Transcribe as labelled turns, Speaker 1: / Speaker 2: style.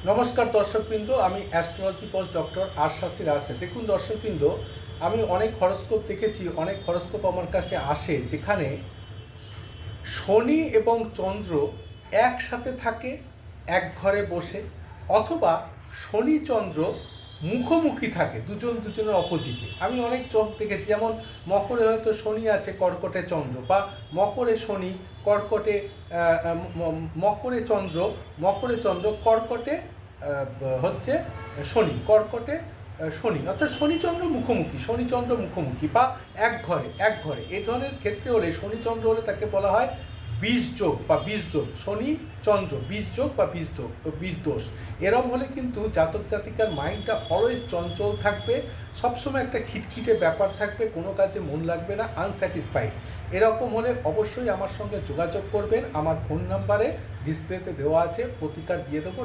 Speaker 1: নমস্কার দর্শকবৃন্দ, আমি অ্যাস্ট্রোলজি পোস্ট ডক্টর আর শাস্ত্রী আসে। দেখুন দর্শকবৃন্দ, আমি অনেক হরস্কোপ দেখেছি, অনেক হরস্কোপ আমার কাছে আসে যেখানে শনি এবং চন্দ্র একসাথে থাকে এক ঘরে বসে, অথবা শনি চন্দ্র মুখোমুখি থাকে দুজন দুজনের অপোজিটে। আমি অনেক চোখ দেখেছি, যেমন মকরে হয়তো শনি আছে, কর্কটে চন্দ্র, বা মকরে শনি, কর্কটে মকরে চন্দ্র কর্কটে হচ্ছে শনি, কর্কটে শনি, অর্থাৎ শনিচন্দ্র মুখোমুখি বা এক ঘরে এই ধরনের ক্ষেত্রে হলে, শনিচন্দ্র হলে তাকে বলা হয় বীজযোগ বা বীজদোষ। শনি চন্দ্র বীজযোগ বা বীজদোষ। এরম হলে কিন্তু জাতক জাতিকার মাইন্ডটা অলওয়েজ চঞ্চল থাকবে, সবসময় একটা খিটখিটে ব্যাপার থাকবে, কোনো কাজে মন লাগবে না, আনস্যাটিসফাইড। এরকম হলে অবশ্যই আমার সঙ্গে যোগাযোগ করবেন। আমার ফোন নাম্বারে ডিসপ্লেতে দেওয়া আছে, প্রতিকার দিয়ে দেবো।